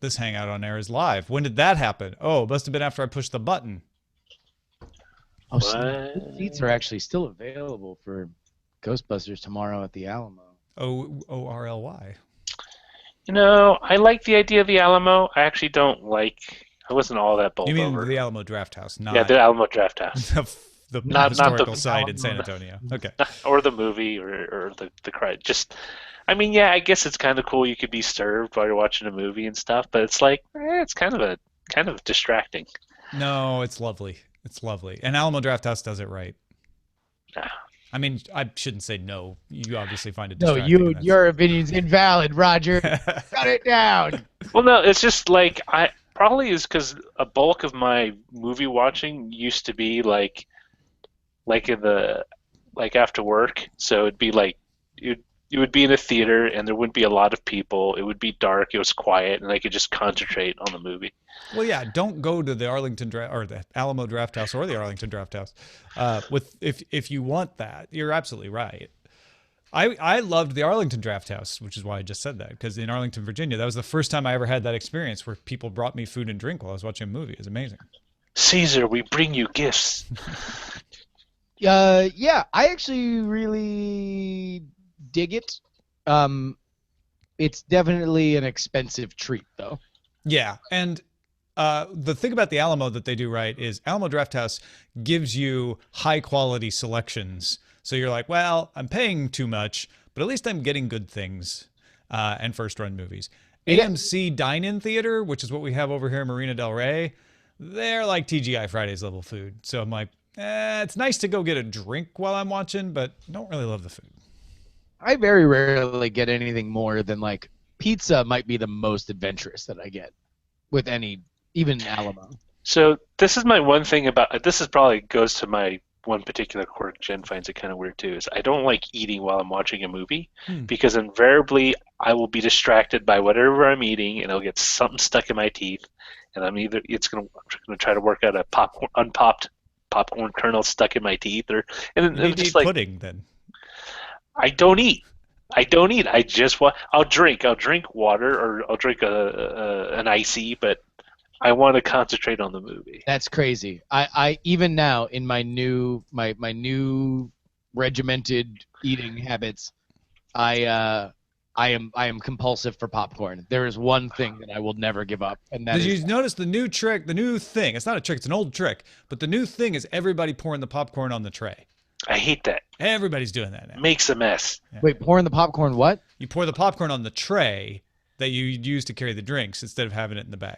this hangout on air is live. When did that happen? Oh, it must have been after I pushed the button. Oh, seats are actually still available for Ghostbusters tomorrow at the Alamo. ORLY. You know, I like the idea of the Alamo. I actually don't like. I wasn't all that bowled You mean over. the Alamo Draft House? Not Yeah, the Alamo Draft House. the Not historical the site in San Antonio. Okay. Or the movie, or the cry. Just, I mean, yeah, I guess it's kind of cool. You could be served while you're watching a movie and stuff, but it's like, it's kind of distracting. No, it's lovely. It's lovely, and Alamo Draft House does it right. Yeah. I mean, I shouldn't say no. You obviously find it No, distracting. your opinion's invalid, Roger. Cut it down. Well, no, it's just like I probably is because a bulk of my movie watching used to be like in the after work. So it'd be like you would be in a theater and there wouldn't be a lot of people. It would be dark. It was quiet, and I could just concentrate on the movie. Well, yeah, don't go to the the Alamo Draft House or the Arlington Draft House. If you want that, you're absolutely right. I loved the Arlington Draft House, which is why I just said that, because in Arlington, Virginia, that was the first time I ever had that experience where people brought me food and drink while I was watching a movie. It was amazing. Caesar, we bring you gifts. Yeah, I actually really dig it. It's definitely an expensive treat, though. Yeah, and the thing about the Alamo that they do right is Alamo Draft House gives you high quality selections. So you're like, well, I'm paying too much, but at least I'm getting good things and first run movies. AMC Dine-In Theater, which is what we have over here in Marina Del Rey, they're like TGI Fridays level food. So I'm like, it's nice to go get a drink while I'm watching, but I don't really love the food. I very rarely get anything more than like pizza might be the most adventurous that I get with even Alamo. So this is my one thing about this is probably goes to my one particular quirk. Jen finds it kind of weird too. Is I don't like eating while I'm watching a movie because invariably I will be distracted by whatever I'm eating and I'll get something stuck in my teeth, and I'm gonna try to work out a unpopped popcorn kernel stuck in my teeth, and You just eat like pudding then. I don't eat. I just I'll drink water, or I'll drink an icy, but I want to concentrate on the movie. That's crazy. I even now in my new regimented eating habits, I am compulsive for popcorn. There is one thing that I will never give up, and that Did is you notice the new trick, the new thing? It's not a trick, it's an old trick. But the new thing is everybody pouring the popcorn on the tray. I hate that. Everybody's doing that now. Makes a mess. Yeah. Wait, pouring the popcorn what? You pour the popcorn on the tray that you use to carry the drinks instead of having it in the bag.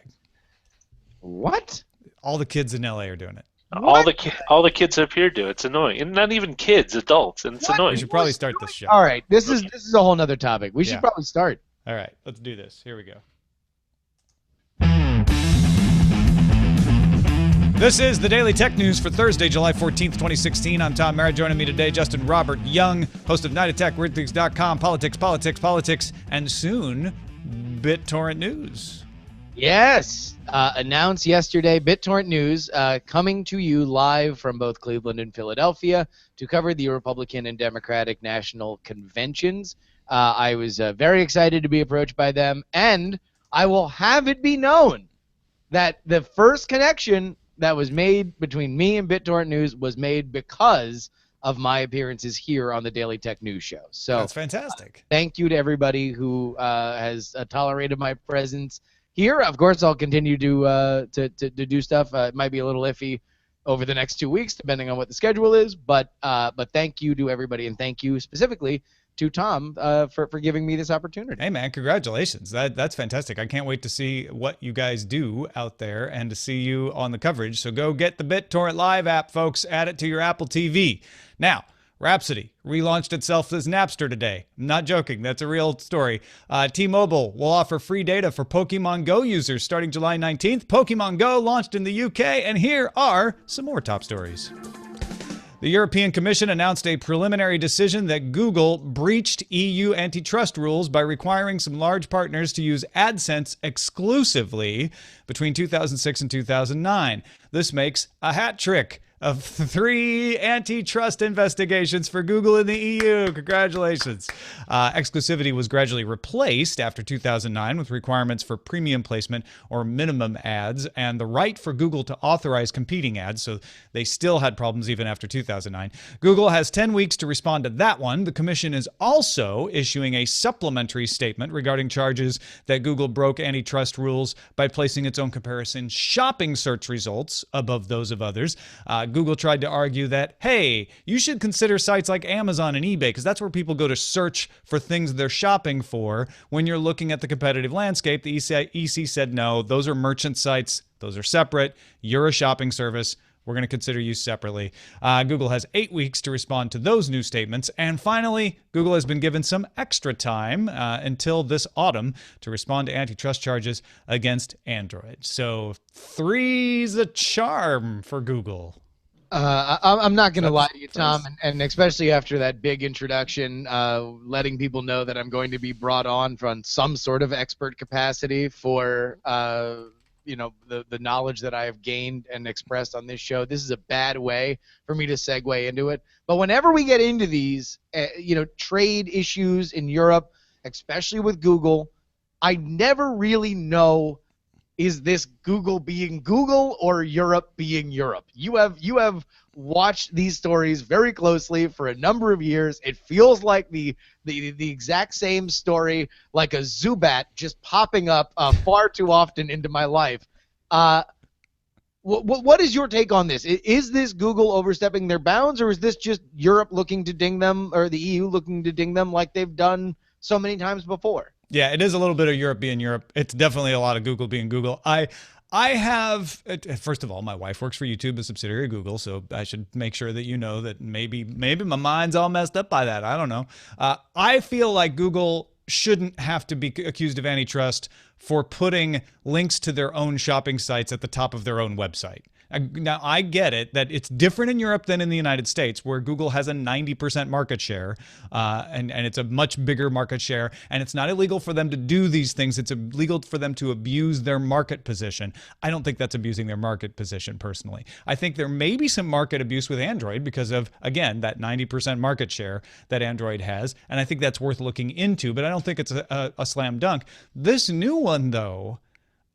What? All the kids in LA are doing it. All the kids up here do. It's annoying, and not even kids, adults, and it's We annoying. should probably start this show. All right, this is a whole nother topic. We should Yeah. probably start. All right, let's do this. Here we go. This is the Daily Tech News for Thursday, July 14th, 2016. I'm Tom Merritt. Joining me today, Justin Robert Young, host of Night Attack, WeirdThings.com, Politics, and soon, BitTorrent News. Yes, announced yesterday, BitTorrent News coming to you live from both Cleveland and Philadelphia to cover the Republican and Democratic national conventions. I was very excited to be approached by them, and I will have it be known that the first connection that was made between me and BitTorrent News was made because of my appearances here on the Daily Tech News Show. So That's fantastic. thank you to everybody who has tolerated my presence here. Of course, I'll continue to do stuff. It might be a little iffy over the next 2 weeks, depending on what the schedule is. But thank you to everybody, and thank you specifically to Tom for giving me this opportunity. Hey, man, congratulations. That's fantastic. I can't wait to see what you guys do out there and to see you on the coverage. So go get the BitTorrent Live app, folks. Add it to your Apple TV. Now, Rhapsody relaunched itself as Napster today. I'm not joking. That's a real story. T-Mobile will offer free data for Pokemon Go users starting July 19th. Pokemon Go launched in the UK, and here are some more top stories. The European Commission announced a preliminary decision that Google breached EU antitrust rules by requiring some large partners to use AdSense exclusively between 2006 and 2009. This makes a hat trick. of 3 antitrust investigations for Google in the EU. Congratulations. Exclusivity was gradually replaced after 2009 with requirements for premium placement or minimum ads and the right for Google to authorize competing ads, so they still had problems even after 2009. Google has 10 weeks to respond to that one. The commission is also issuing a supplementary statement regarding charges that Google broke antitrust rules by placing its own comparison shopping search results above those of others. Google tried to argue that, hey, you should consider sites like Amazon and eBay because that's where people go to search for things they're shopping for when you're looking at the competitive landscape. The EC said, no, those are merchant sites. Those are separate. You're a shopping service. We're going to consider you separately. Google has 8 weeks to respond to those new statements. And finally, Google has been given some extra time until this autumn to respond to antitrust charges against Android. So 3's a charm for Google. I'm not going to lie to you, Tom, and especially after that big introduction, letting people know that I'm going to be brought on from some sort of expert capacity for the knowledge that I have gained and expressed on this show. This is a bad way for me to segue into it. But whenever we get into these, trade issues in Europe, especially with Google, I never really know, is this Google being Google or Europe being Europe? You have watched these stories very closely for a number of years. It feels like the exact same story, like a Zubat just popping up far too often into my life. What is your take on this? Is this Google overstepping their bounds, or is this just Europe looking to ding them, or the EU looking to ding them like they've done so many times before? Yeah, it is a little bit of Europe being Europe. It's definitely a lot of Google being Google. I have, first of all, my wife works for YouTube, a subsidiary of Google, so I should make sure that you know that maybe my mind's all messed up by that. I don't know. I feel like Google shouldn't have to be accused of antitrust for putting links to their own shopping sites at the top of their own website. Now, I get it that it's different in Europe than in the United States, where Google has a 90% market share, and it's a much bigger market share, and it's not illegal for them to do these things. It's illegal for them to abuse their market position. I don't think that's abusing their market position, personally. I think there may be some market abuse with Android because of, again, that 90% market share that Android has, and I think that's worth looking into, but I don't think it's a slam dunk. This new one, though,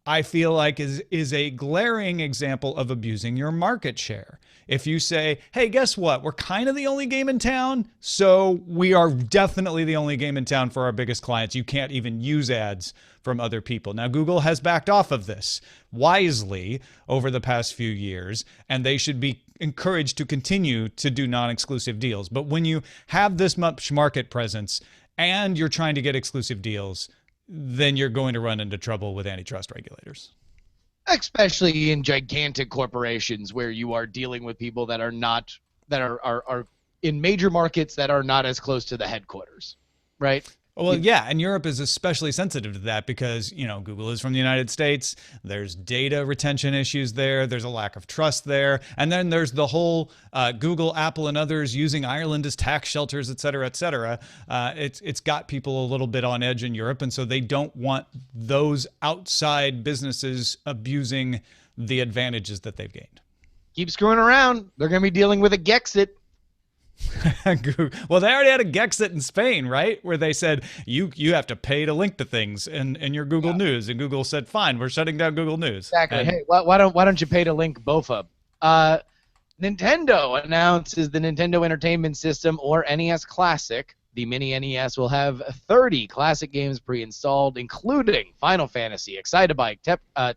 I feel like is a glaring example of abusing your market share. If you say, hey, guess what? We're kind of the only game in town, so we are definitely the only game in town for our biggest clients. You can't even use ads from other people. Now, Google has backed off of this wisely over the past few years, and they should be encouraged to continue to do non-exclusive deals. But when you have this much market presence and you're trying to get exclusive deals, then you're going to run into trouble with antitrust regulators. Especially in gigantic corporations where you are dealing with people that are not, that are in major markets that are not as close to the headquarters, right? Well, yeah, and Europe is especially sensitive to that because, Google is from the United States. There's data retention issues there. There's a lack of trust there. And then there's the whole Google, Apple, and others using Ireland as tax shelters, et cetera, et cetera. It's got people a little bit on edge in Europe, and so they don't want those outside businesses abusing the advantages that they've gained. Keep screwing around. They're going to be dealing with a Gexit. Well, they already had a Gexit in Spain, right? Where they said you have to pay to link to things in your Google News, and Google said, "Fine, we're shutting down Google News." Exactly. And, hey, why don't you pay to link both of them? Nintendo announces the Nintendo Entertainment System, or NES Classic. The mini NES will have 30 classic games pre-installed, including Final Fantasy, Excitebike,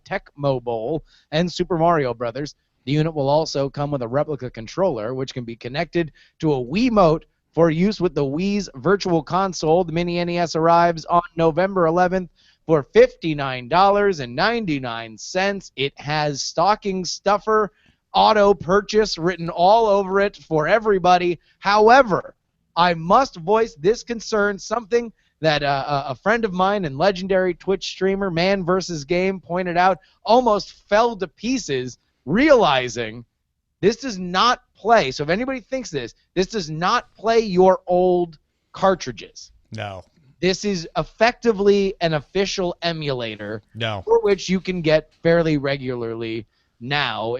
Tecmo Bowl, and Super Mario Brothers. The unit will also come with a replica controller, which can be connected to a Wiimote for use with the Wii's Virtual Console. The Mini NES arrives on November 11th for $59.99. It has stocking stuffer auto purchase written all over it for everybody. However, I must voice this concern, something that a friend of mine and legendary Twitch streamer, Man vs. Game, pointed out, almost fell to pieces, realizing this does not play. So if anybody thinks this does not play your old cartridges. No. This is effectively an official emulator for which you can get fairly regularly now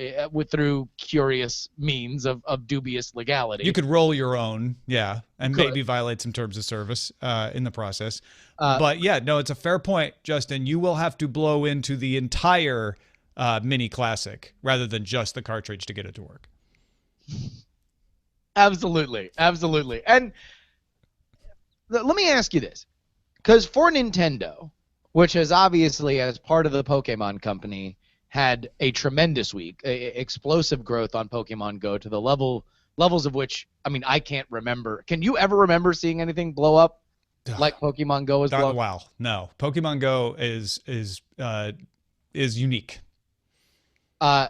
through curious means of dubious legality. You could roll your own, yeah, and Could. maybe violate some terms of service in the process. Uh, But yeah, no, it's a fair point, Justin. You will have to blow into the entire mini classic rather than just the cartridge to get it to work. Absolutely. And let me ask you this. Because for Nintendo, which has obviously, as part of the Pokemon company, had a tremendous week, explosive growth on Pokemon Go to the levels of which, I mean, I can't remember. Can you ever remember seeing anything blow up like Pokemon Go is blown? Wow, no. Pokemon Go is unique. And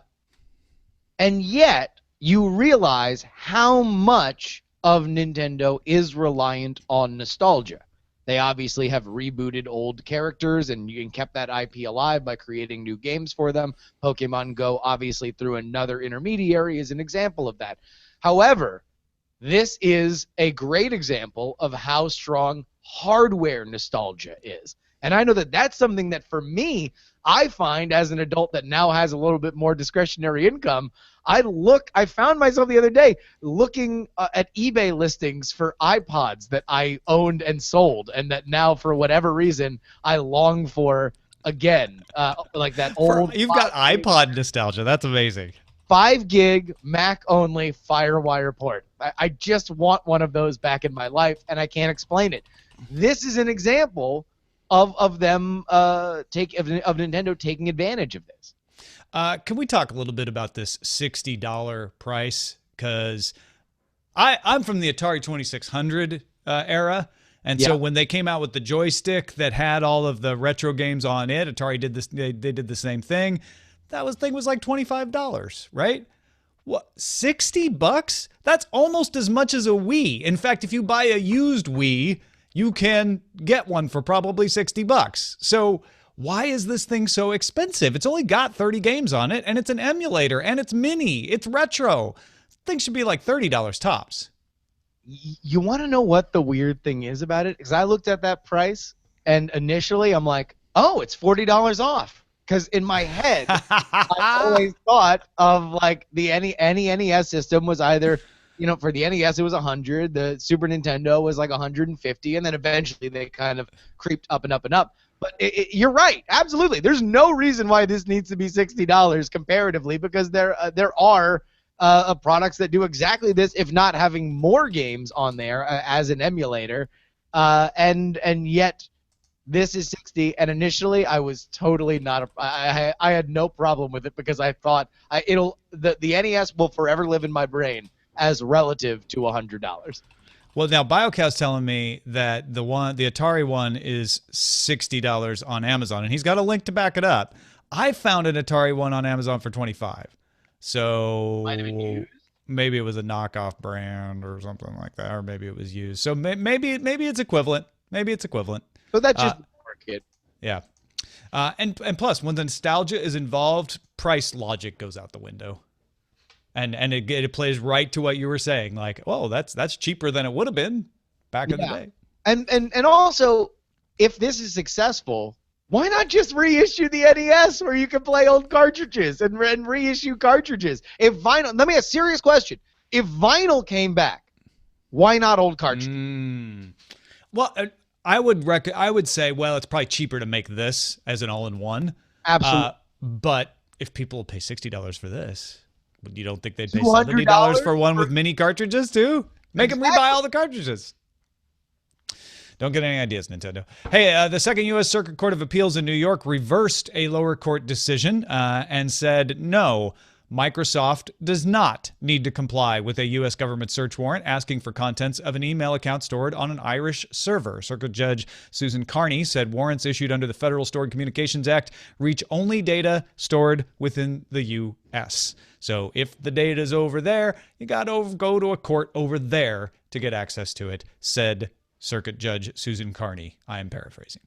yet, you realize how much of Nintendo is reliant on nostalgia. They obviously have rebooted old characters and kept that IP alive by creating new games for them. Pokemon Go, obviously, through another intermediary, is an example of that. However, this is a great example of how strong hardware nostalgia is. And I know that that's something that, for me, I find as an adult that now has a little bit more discretionary income, I found myself the other day looking at eBay listings for iPods that I owned and sold, and that now, for whatever reason, I long for again, like that old. You've got iPod nostalgia. That's amazing. 5 gig Mac only FireWire port. I just want one of those back in my life, and I can't explain it. This is an example of them of Nintendo taking advantage of this. Can we talk a little bit about this $60 price? Because I'm from the Atari 2600 era, and so when they came out with the joystick that had all of the retro games on it, Atari did this. They did the same thing. Thing was like $25, right? What, $60? That's almost as much as a Wii. In fact, if you buy a used Wii, you can get one for probably $60. So why is this thing so expensive? It's only got 30 games on it, and it's an emulator, and it's mini, it's retro. This thing should be like $30 tops. You want to know what the weird thing is about it? Because I looked at that price, and initially I'm like, oh, it's $40 off. Because in my head, I always thought of like any NES system was either, for the NES it was 100, the Super Nintendo was like 150, and then eventually they kind of creeped up and up and up. But you're right, absolutely. There's no reason why this needs to be $60 comparatively, because there are products that do exactly this, if not having more games on there as an emulator, and yet. This is 60, and initially I was totally not. I had no problem with it because I thought the NES will forever live in my brain as relative to $100. Well, now BioCow's telling me that the Atari one is $60 on Amazon, and he's got a link to back it up. I found an Atari one on Amazon for $25, so Might have been used. Maybe it was a knockoff brand or something like that, or maybe it was used. So maybe it's equivalent. Maybe it's equivalent. So that's just market. Yeah. And plus, when the nostalgia is involved, price logic goes out the window. And it plays right to what you were saying. Like, oh, that's cheaper than it would have been back in the day. And also, if this is successful, why not just reissue the NES where you can play old cartridges and reissue cartridges? If vinyl, let me ask a serious question. If vinyl came back, why not old cartridges? Well, I would say, well, it's probably cheaper to make this as an all-in-one. Absolutely. But if people will pay $60 for this, you don't think they'd pay $70 for one with mini cartridges too? Make them rebuy all the cartridges. Don't get any ideas, Nintendo. Hey, the Second U.S. Circuit Court of Appeals in New York reversed a lower court decision and said no. Microsoft does not need to comply with a U.S. government search warrant asking for contents of an email account stored on an Irish server. Circuit Judge Susan Carney said warrants issued under the Federal Stored Communications Act reach only data stored within the U.S. So if the data is over there, you got to go to a court over there to get access to it, said Circuit Judge Susan Carney. I am paraphrasing.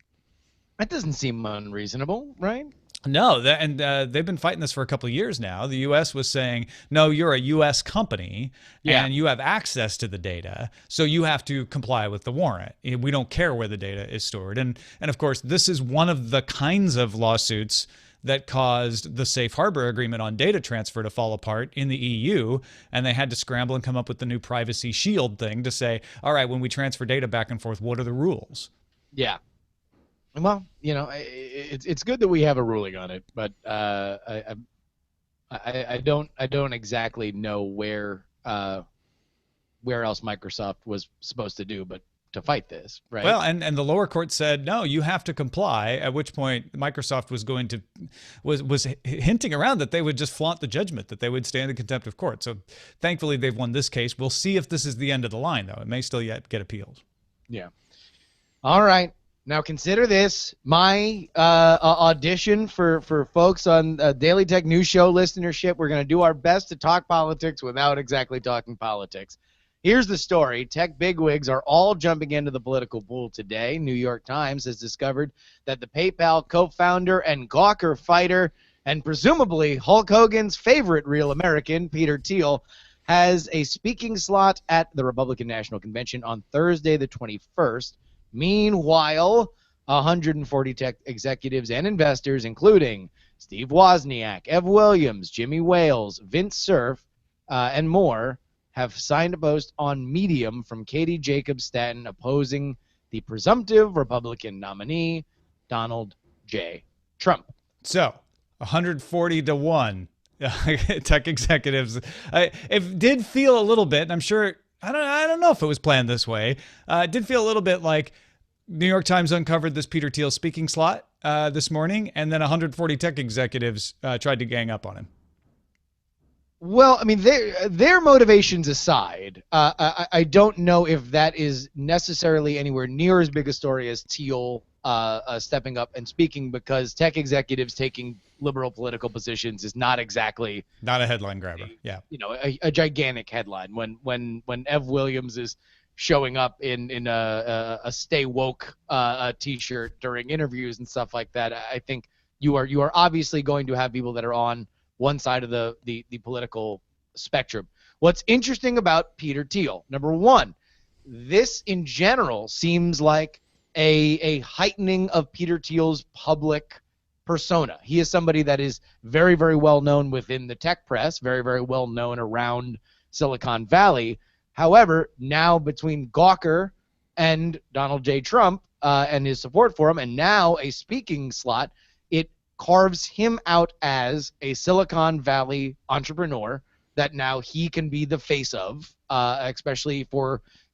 That doesn't seem unreasonable, right? No, they've been fighting this for a couple of years now. The U.S. was saying, no, you're a U.S. company, and you have access to the data, so you have to comply with the warrant. We don't care where the data is stored. And of course, this is one of the kinds of lawsuits that caused the safe harbor agreement on data transfer to fall apart in the EU. And they had to scramble and come up with the new privacy shield thing to say, all right, when we transfer data back and forth, what are the rules? Yeah. Well, it's good that we have a ruling on it, but I don't exactly know where else Microsoft was supposed to do but to fight this, right? Well, and the lower court said, no, you have to comply, at which point Microsoft was hinting around that they would just flaunt the judgment, that they would stand in contempt of court. So thankfully they've won this case. We'll see if this is the end of the line, though. It may still yet get appeals. Yeah. All right. Now consider this my audition for folks on Daily Tech News Show listenership. We're going to do our best to talk politics without exactly talking politics. Here's the story. Tech bigwigs are all jumping into the political pool today. New York Times has discovered that the PayPal co-founder and Gawker fighter and presumably Hulk Hogan's favorite real American, Peter Thiel, has a speaking slot at the Republican National Convention on Thursday the 21st. Meanwhile, 140 tech executives and investors, including Steve Wozniak, Ev Williams, Jimmy Wales, Vince Cerf, and more, have signed a post on Medium from Katie Jacobs Stanton opposing the presumptive Republican nominee, Donald J. Trump. So, 140 to 1 tech executives. It did feel a little bit, and I'm sure, I don't know if it was planned this way. It did feel a little bit like New York Times uncovered this Peter Thiel speaking slot this morning, and then 140 tech executives tried to gang up on him. Well, I mean, their motivations aside, I don't know if that is necessarily anywhere near as big a story as Thiel stepping up and speaking, because tech executives taking liberal political positions is not exactly not a headline grabber. Yeah, a gigantic headline when Ev Williams is showing up in a Stay Woke T-shirt during interviews and stuff like that. I think you are obviously going to have people that are on one side of the political spectrum. What's interesting about Peter Thiel, number one, this in general seems like a heightening of Peter Thiel's public persona. He is somebody that is very, very well known within the tech press, very, very well known around Silicon Valley. However, now between Gawker and Donald J. Trump and his support for him, and now a speaking slot, it carves him out as a Silicon Valley entrepreneur that now he can be the face of, especially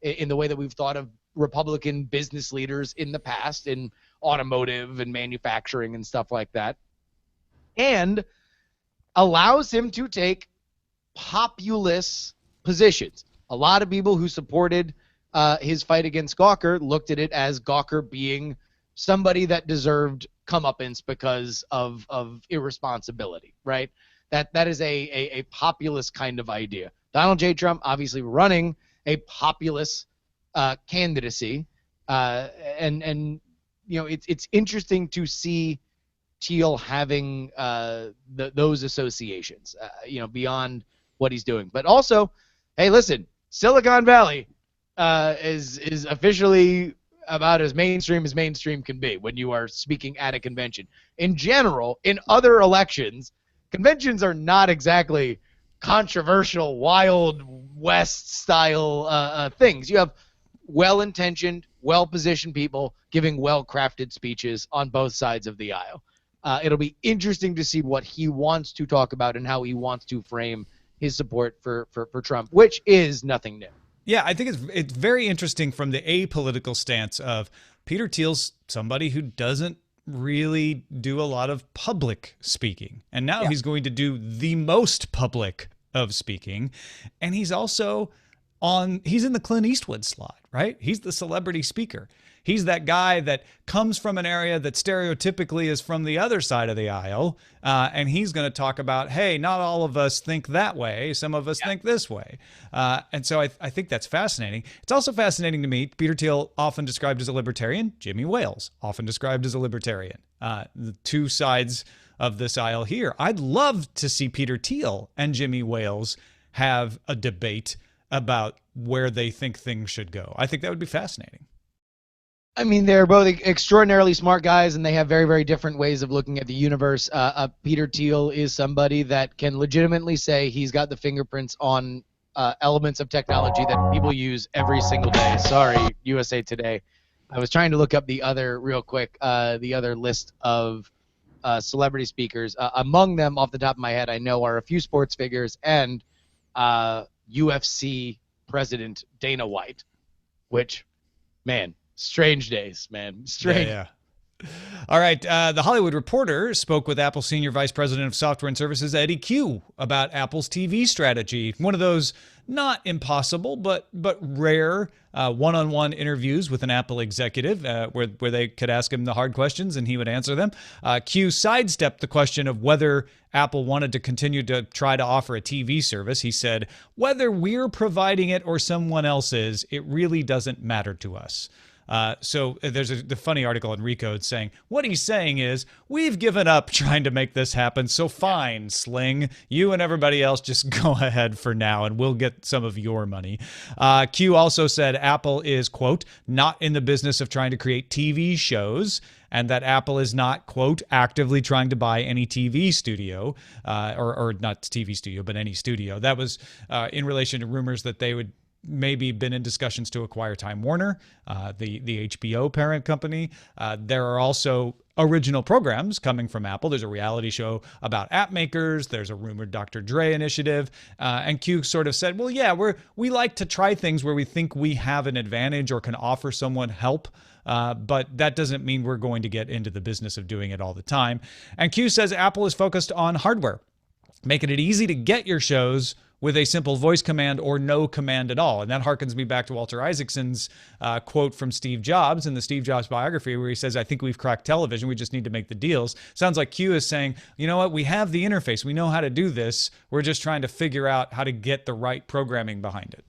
in the way that we've thought of Republican business leaders in the past in automotive and manufacturing and stuff like that, and allows him to take populist positions. A lot of people who supported his fight against Gawker looked at it as Gawker being somebody that deserved comeuppance because of irresponsibility, right? That is a populist kind of idea. Donald J. Trump obviously running a populist candidacy, and it's interesting to see Thiel having those associations, beyond what he's doing. But also, hey, listen, Silicon Valley is officially about as mainstream can be when you are speaking at a convention. In general, in other elections, conventions are not exactly controversial, Wild West style things. You have well-intentioned, well-positioned people giving well-crafted speeches on both sides of the aisle. It'll be interesting to see what he wants to talk about and how he wants to frame his support for Trump, which is nothing new. Yeah, I think it's very interesting from the apolitical stance of Peter Thiel's somebody who doesn't really do a lot of public speaking. And now he's going to do the most public of speaking. And he's also he's in the Clint Eastwood slot, right? He's the celebrity speaker. He's that guy that comes from an area that stereotypically is from the other side of the aisle, and he's going to talk about, hey, not all of us think that way. Some of us think this way. And so I think that's fascinating. It's also fascinating to me, Peter Thiel often described as a libertarian, Jimmy Wales often described as a libertarian. The two sides of this aisle here. I'd love to see Peter Thiel and Jimmy Wales have a debate about where they think things should go. I think that would be fascinating. I mean, they're both extraordinarily smart guys, and they have very, very different ways of looking at the universe. Peter Thiel is somebody that can legitimately say he's got the fingerprints on elements of technology that people use every single day. Sorry, USA Today. I was trying to look up the other real quick, the other list of celebrity speakers. Among them, off the top of my head, I know are a few sports figures and UFC president Dana White, which, man, strange days, man. Strange. Yeah. All right. The Hollywood Reporter spoke with Apple Senior Vice President of Software and Services, Eddie Q, about Apple's TV strategy. One of those not impossible, but rare one-on-one interviews with an Apple executive where they could ask him the hard questions and he would answer them. Q sidestepped the question of whether Apple wanted to continue to try to offer a TV service. He said, whether we're providing it or someone else is, it really doesn't matter to us. So there's the funny article in Recode saying what he's saying is we've given up trying to make this happen. So fine, Sling, you and everybody else just go ahead for now and we'll get some of your money. Q also said Apple is, quote, not in the business of trying to create TV shows and that Apple is not, quote, actively trying to buy any TV studio or not TV studio, but any studio. That was in relation to rumors that they would maybe been in discussions to acquire Time Warner, the HBO parent company. There are also original programs coming from Apple. There's a reality show about app makers. There's a rumored Dr. Dre initiative. And Q sort of said, well, yeah, we like to try things where we think we have an advantage or can offer someone help. But that doesn't mean we're going to get into the business of doing it all the time. And Q says Apple is focused on hardware, making it easy to get your shows with a simple voice command or no command at all. And that harkens me back to Walter Isaacson's quote from Steve Jobs in the Steve Jobs biography where he says, I think we've cracked television. We just need to make the deals. Sounds like Q is saying, you know what? We have the interface. We know how to do this. We're just trying to figure out how to get the right programming behind it.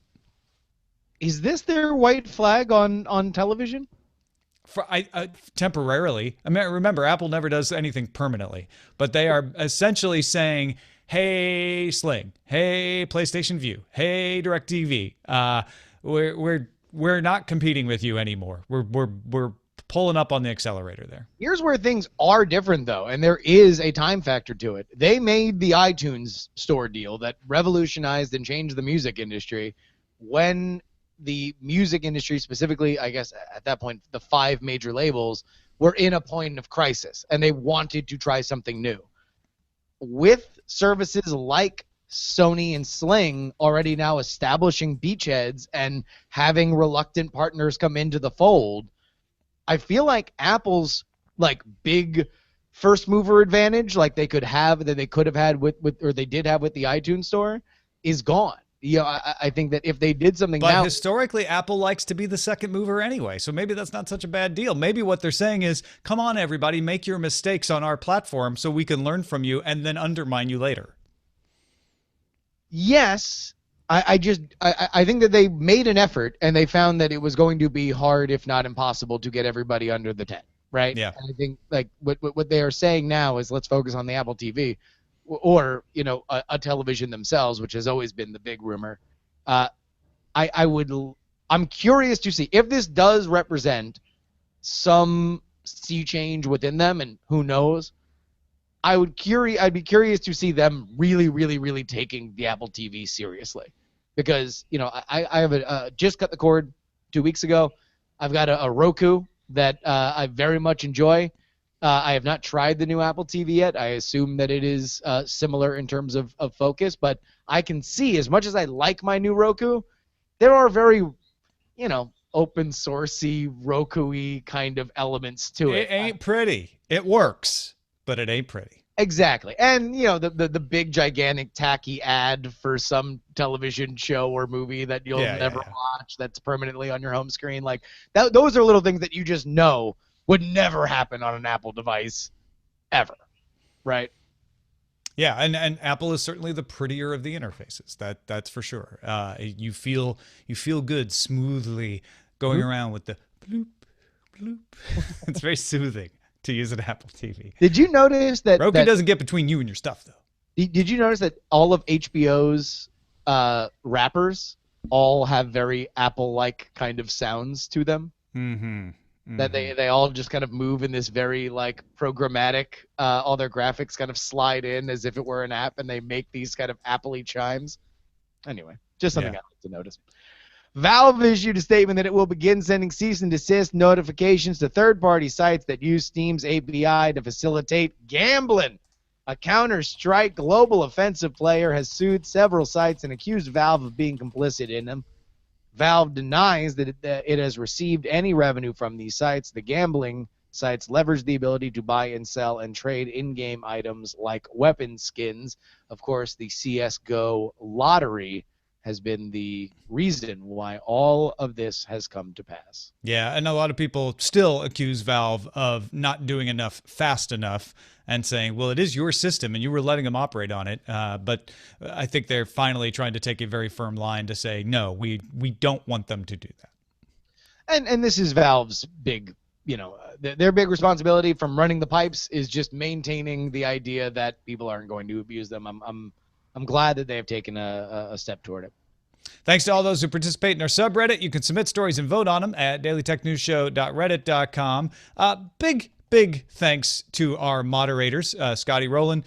Is this their white flag on television? Temporarily. I mean, remember, Apple never does anything permanently. But they are essentially saying, hey, Sling. Hey, PlayStation View. Hey, DirecTV. We're not competing with you anymore. We're pulling up on the accelerator there. Here's where things are different, though, and there is a time factor to it. They made the iTunes store deal that revolutionized and changed the music industry when the music industry, specifically, I guess at that point, the 5 major labels, were in a point of crisis, and they wanted to try something new. With services like Sony and Sling already now establishing beachheads and having reluctant partners come into the fold, I feel like Apple's like big first mover advantage, like they could have had with or they did have with the iTunes store, is gone. You know, I think that if they did something but now, historically, Apple likes to be the second mover anyway. So maybe that's not such a bad deal. Maybe what they're saying is, come on, everybody, make your mistakes on our platform so we can learn from you and then undermine you later. Yes. I think that they made an effort and they found that it was going to be hard, if not impossible, to get everybody under the tent, right? Yeah. And I think like what they are saying now is let's focus on the Apple TV. Or a television themselves, which has always been the big rumor. I'm curious to see if this does represent some sea change within them, and who knows. I'd be curious to see them really, really, really taking the Apple TV seriously, because I have just cut the cord 2 weeks ago. I've got a Roku that I very much enjoy. I have not tried the new Apple TV yet. I assume that it is similar in terms of focus, but I can see, as much as I like my new Roku, there are very, open sourcey, Roku-y kind of elements to it. It ain't pretty. It works, but it ain't pretty. Exactly. And, the big, gigantic, tacky ad for some television show or movie that you'll never watch that's permanently on your home screen. Like, those are little things that you just know would never happen on an Apple device ever, right? Yeah, and Apple is certainly the prettier of the interfaces. That's for sure. You feel good smoothly going around with the bloop bloop. It's very soothing to use an Apple TV. Did you notice that Roku doesn't get between you and your stuff though? Did you notice that all of HBO's wrappers all have very Apple-like kind of sounds to them? Mm-hmm. that they all just kind of move in this very like programmatic, all their graphics kind of slide in as if it were an app, and they make these kind of Apple-y chimes. Anyway, just something I'd like to notice. Valve issued a statement that it will begin sending cease and desist notifications to third-party sites that use Steam's API to facilitate gambling. A Counter-Strike global offensive player has sued several sites and accused Valve of being complicit in them. Valve denies that it has received any revenue from these sites. The gambling sites leverage the ability to buy and sell and trade in-game items like weapon skins. Of course, the CSGO lottery has been the reason why all of this has come to pass. Yeah, and a lot of people still accuse Valve of not doing enough fast enough and saying, well, it is your system and you were letting them operate on it. But I think they're finally trying to take a very firm line to say, no, we don't want them to do that. And this is Valve's big, their big responsibility from running the pipes is just maintaining the idea that people aren't going to abuse them. I'm glad that they have taken a step toward it. Thanks to all those who participate in our subreddit. You can submit stories and vote on them at dailytechnewsshow.reddit.com. Big thanks to our moderators, Scotty Rowland,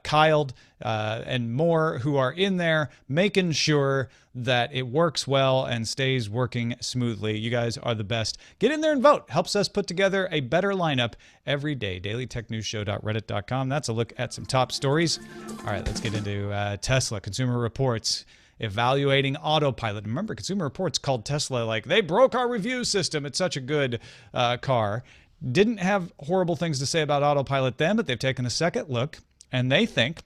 Kyle, and more, who are in there making sure that it works well and stays working smoothly. You guys are the best. Get in there and vote. Helps us put together a better lineup every day. dailytechnewsshow.reddit.com. That's a look at some top stories. All right, let's get into Tesla. Consumer Reports evaluating Autopilot. Remember, Consumer Reports called Tesla like, they broke our review system. It's such a good car. Didn't have horrible things to say about Autopilot then, but they've taken a second look, and they think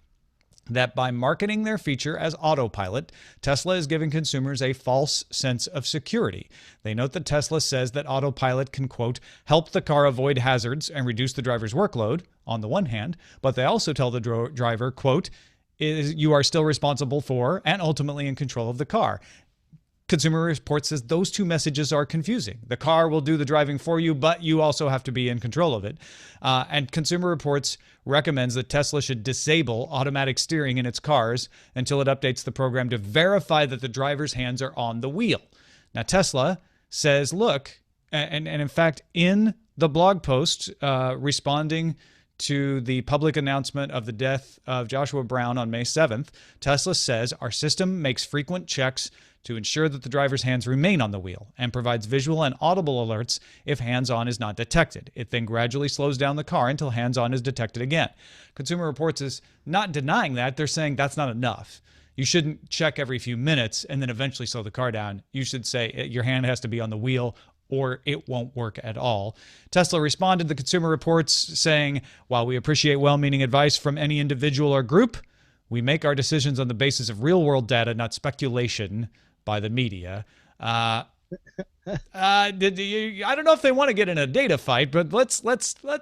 that by marketing their feature as Autopilot, Tesla is giving consumers a false sense of security. They note that Tesla says that Autopilot can, quote, help the car avoid hazards and reduce the driver's workload, on the one hand, but they also tell the driver, quote, you are still responsible for and ultimately in control of the car. Consumer Reports says those two messages are confusing. The car will do the driving for you, but you also have to be in control of it. And Consumer Reports recommends that Tesla should disable automatic steering in its cars until it updates the program to verify that the driver's hands are on the wheel. Now, Tesla says, look, and in fact, in the blog post responding to the public announcement of the death of Joshua Brown on May 7th, Tesla says our system makes frequent checks to ensure that the driver's hands remain on the wheel and provides visual and audible alerts if hands-on is not detected. It then gradually slows down the car until hands-on is detected again. Consumer Reports is not denying that. They're saying that's not enough. You shouldn't check every few minutes and then eventually slow the car down. You should say your hand has to be on the wheel or it won't work at all. Tesla responded to Consumer Reports saying, while we appreciate well-meaning advice from any individual or group, we make our decisions on the basis of real-world data, not speculation by the media. I don't know if they want to get in a data fight, but let's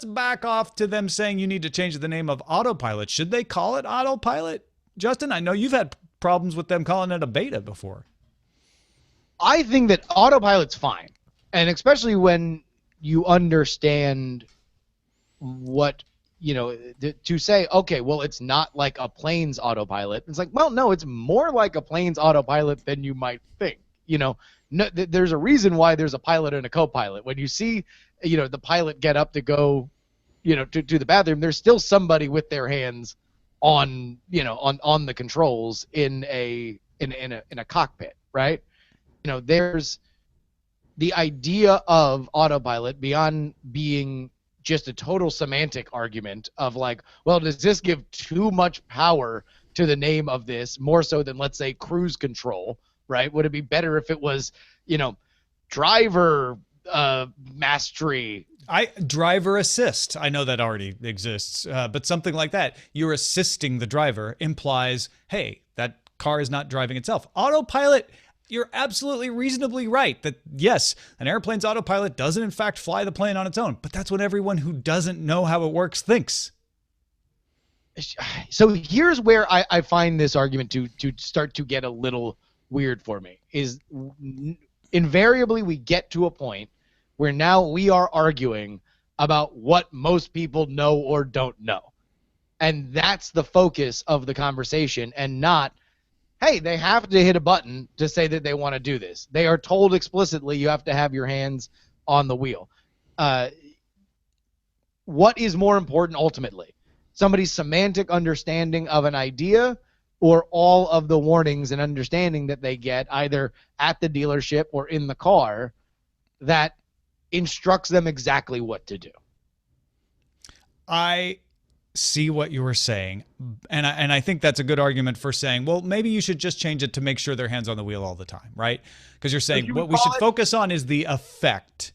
back off to them saying you need to change the name of Autopilot. Should they call it Autopilot? Justin, I know you've had problems with them calling it a beta before. I think that Autopilot's fine, and especially when you understand what, to say, okay, well, it's not like a plane's autopilot. It's like, well, no, it's more like a plane's autopilot than you might think. No, there's a reason why there's a pilot and a co-pilot. When you see, the pilot get up to go, to the bathroom, there's still somebody with their hands on, on the controls in a cockpit, right? There's the idea of Autopilot beyond being just a total semantic argument of like, well, does this give too much power to the name of this more so than, let's say, cruise control, right? Would it be better if it was, driver mastery? Driver assist. I know that already exists, but something like that. You're assisting the driver implies, hey, that car is not driving itself. Autopilot, you're absolutely reasonably right that, yes, an airplane's autopilot doesn't in fact fly the plane on its own, but that's what everyone who doesn't know how it works thinks. So here's where I find this argument to start to get a little weird for me, is invariably we get to a point where now we are arguing about what most people know or don't know. And that's the focus of the conversation, and not, hey, they have to hit a button to say that they want to do this. They are told explicitly you have to have your hands on the wheel. what is more important ultimately? Somebody's semantic understanding of an idea, or all of the warnings and understanding that they get either at the dealership or in the car that instructs them exactly what to do? I see what you were saying, and I think that's a good argument for saying, well, maybe you should just change it to make sure their hands on the wheel all the time, right? Because you're saying what we should focus on is the effect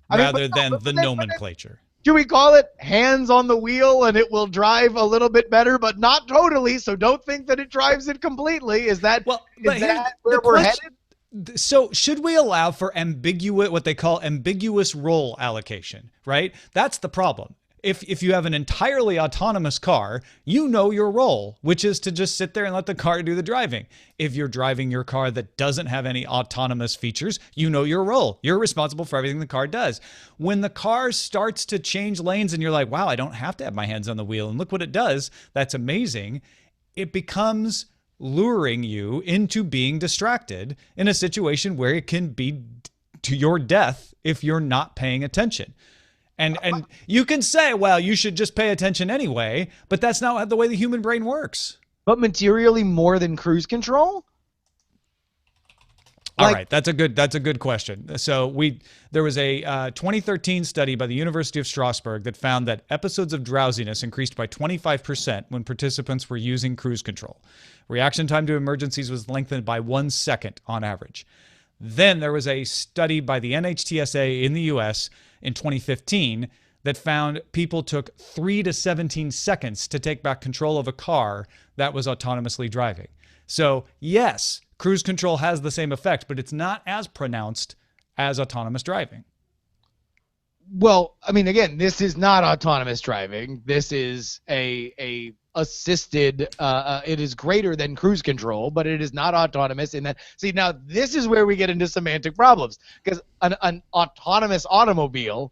rather than the nomenclature. Do we call it hands on the wheel and it will drive a little bit better, but not totally? So don't think that it drives it completely. Is that where we're headed? So should we allow for what they call ambiguous role allocation, right? That's the problem. If you have an entirely autonomous car, you know your role, which is to just sit there and let the car do the driving. If you're driving your car that doesn't have any autonomous features, you know your role. You're responsible for everything the car does. When the car starts to change lanes and you're like, wow, I don't have to have my hands on the wheel, and look what it does, that's amazing, it becomes luring you into being distracted in a situation where it can be to your death if you're not paying attention. And you can say, well, you should just pay attention anyway, but that's not the way the human brain works. But materially more than cruise control? All right, that's a good question. So there was a 2013 study by the University of Strasbourg that found that episodes of drowsiness increased by 25% when participants were using cruise control. Reaction time to emergencies was lengthened by 1 second on average. Then there was a study by the NHTSA in the US in 2015 that found people took 3 to 17 seconds to take back control of a car that was autonomously driving. So yes, cruise control has the same effect, but it's not as pronounced as autonomous driving. Well, I mean, again, this is not autonomous driving. This is a assisted, it is greater than cruise control, but it is not autonomous in that. See, now this is where we get into semantic problems, because an autonomous automobile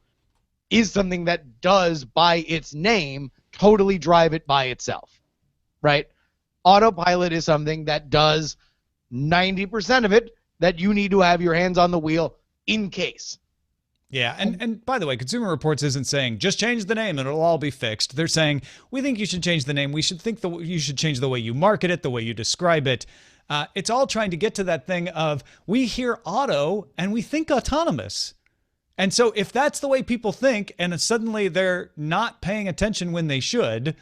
is something that does, by its name, totally drive it by itself, right? Autopilot is something that does 90% of it, that you need to have your hands on the wheel in case. Yeah, and by the way, Consumer Reports isn't saying just change the name and it'll all be fixed. They're saying we think you should change the name. We should think you should change the way you market it, the way you describe it. It's all trying to get to that thing of we hear auto and we think autonomous. And so if that's the way people think and suddenly they're not paying attention when they should,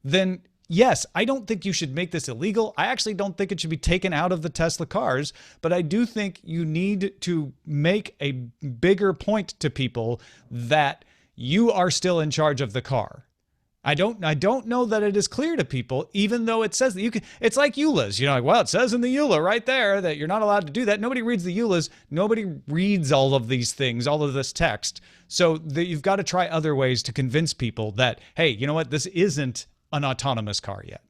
then yes, I don't think you should make this illegal. I actually don't think it should be taken out of the Tesla cars, but I do think you need to make a bigger point to people that you are still in charge of the car. I don't know that it is clear to people, even though it says that you can. It's like EULAs. You know, like, well, it says in the EULA right there that you're not allowed to do that. Nobody reads the EULAs. Nobody reads all of these things, all of this text. So you've got to try other ways to convince people that, hey, you know what, this isn't an autonomous car yet.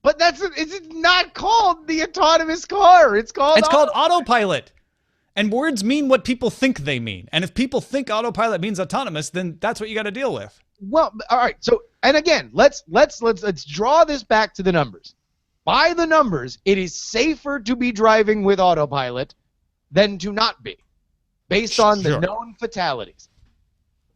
But it's not called the autonomous car. It's called Autopilot. And words mean what people think they mean. And if people think autopilot means autonomous, then that's what you got to deal with. Well, all right. So, and again, let's draw this back to the numbers. By the numbers, it is safer to be driving with autopilot than to not be, based on the known fatalities.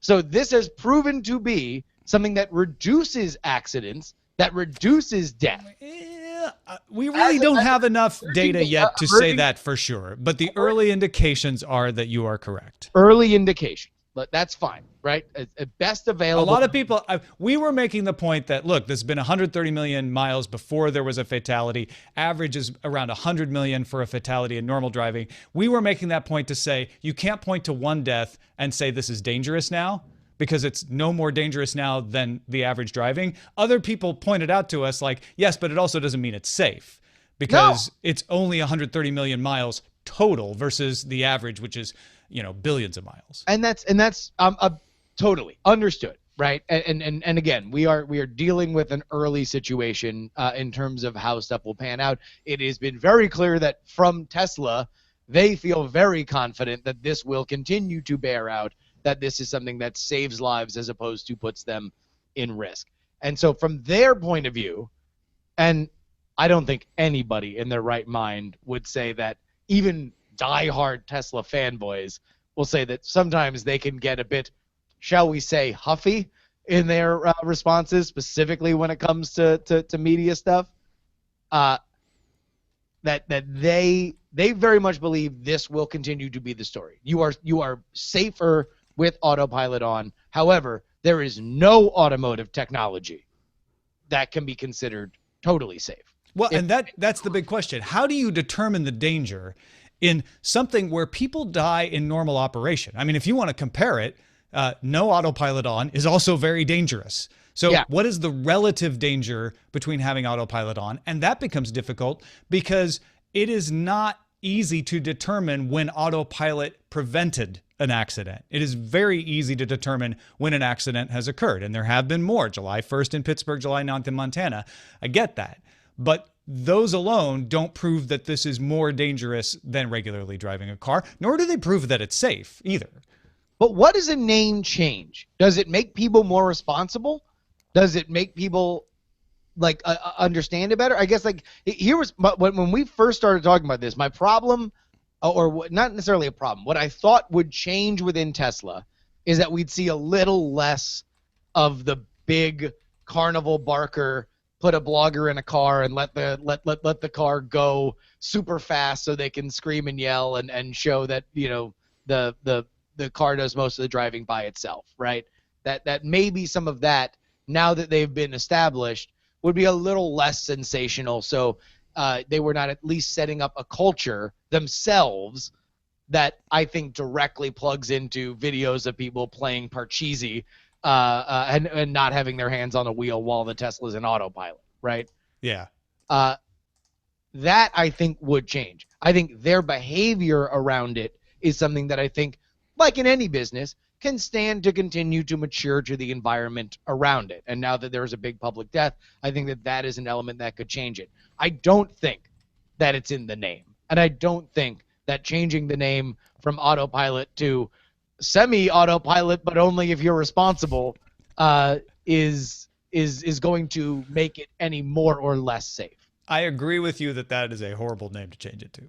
So this has proven to be something that reduces accidents, that reduces death. Yeah, we really don't have enough data yet to say that for sure, but the early indications are that you are correct. Early indication, but that's fine, right? At best available. A lot of people, we were making the point that, look, there's been 130 million miles before there was a fatality. Average is around 100 million for a fatality in normal driving. We were making that point to say, you can't point to one death and say this is dangerous now, because it's no more dangerous now than the average driving. Other people pointed out to us like, yes, but it also doesn't mean it's safe, because it's only 130 million miles total versus the average, which is, billions of miles. And that's totally understood, right? And again, we are dealing with an early situation in terms of how stuff will pan out. It has been very clear that from Tesla, they feel very confident that this will continue to bear out, that this is something that saves lives as opposed to puts them in risk. And so from their point of view, and I don't think anybody in their right mind would say that even diehard Tesla fanboys will say that sometimes they can get a bit, shall we say, huffy in their responses, specifically when it comes to media stuff. That they very much believe this will continue to be the story. You are safer with Autopilot on. However, there is no automotive technology that can be considered totally safe. Well, and that's the big question. How do you determine the danger in something where people die in normal operation? I mean, if you want to compare it, no Autopilot on is also very dangerous. So what is the relative danger between having Autopilot on? And that becomes difficult because it is not easy to determine when Autopilot prevented an accident. It is very easy to determine when an accident has occurred. And there have been more, July 1st in Pittsburgh, July 9th in Montana. I get that. But those alone don't prove that this is more dangerous than regularly driving a car, nor do they prove that it's safe either. But what does a name change? Does it make people more responsible? Does it make people like understand it better? I guess like here was when we first started talking about this, my problem, or not necessarily a problem, what I thought would change within Tesla is that we'd see a little less of the big carnival barker put a blogger in a car and let the car go super fast so they can scream and yell and show that, you know, the car does most of the driving by itself, right? That maybe some of that, now that they've been established, would be a little less sensational. So they were not at least setting up a culture themselves that I think directly plugs into videos of people playing Parcheesi and not having their hands on the wheel while the Tesla's in autopilot, right? Yeah. That I think would change. I think their behavior around it is something that I think, like in any business, can stand to continue to mature to the environment around it. And now that there's a big public death, I think that that is an element that could change it. I don't think that it's in the name. And I don't think that changing the name from Autopilot to semi-autopilot, but only if you're responsible, is going to make it any more or less safe. I agree with you that that is a horrible name to change it to.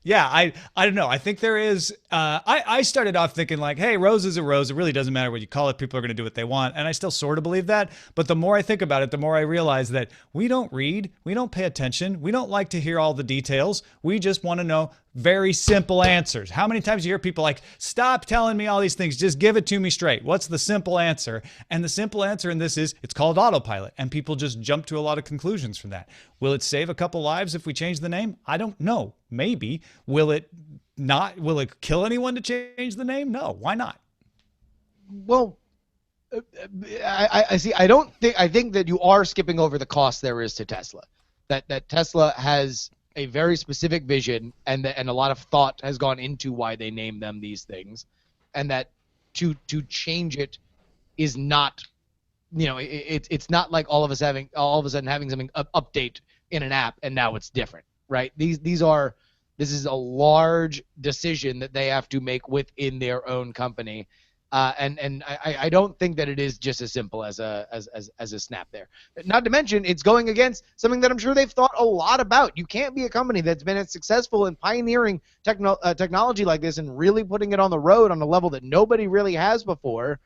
Yeah, I don't know. I think there is, I started off thinking like, hey, rose is a rose. It really doesn't matter what you call it. People are going to do what they want. And I still sort of believe that. But the more I think about it, the more I realize that we don't read, we don't pay attention. We don't like to hear all the details. We just want to know very simple answers. How many times you hear people like, stop telling me all these things. Just give it to me straight. What's the simple answer? And the simple answer in this is it's called Autopilot. And people just jump to a lot of conclusions from that. Will it save a couple lives if we change the name? I don't know. Maybe. Will it kill anyone to change the name? No. Why not? Well, I see. I think that you are skipping over the cost there is to Tesla. That Tesla has a very specific vision, and a lot of thought has gone into why they name them these things, and that to change it is not, you know, it's not like all of a sudden having something update in an app and now it's different, right? This is a large decision that they have to make within their own company. And I don't think that it is just as simple as a snap there. Not to mention, it's going against something that I'm sure they've thought a lot about. You can't be a company that's been as successful in pioneering technology like this and really putting it on the road on a level that nobody really has before,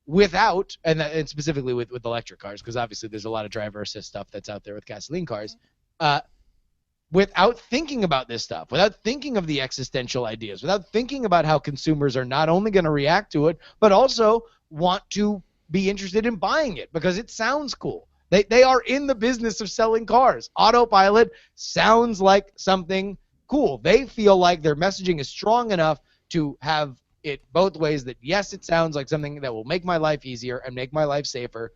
without, and specifically with electric cars, because obviously there's a lot of driver assist stuff that's out there with gasoline cars, without thinking about this stuff, without thinking of the existential ideas, without thinking about how consumers are not only going to react to it, but also want to be interested in buying it because it sounds cool. They are in the business of selling cars. Autopilot sounds like something cool. They feel like their messaging is strong enough to have it both ways, that yes, it sounds like something that will make my life easier and make my life safer,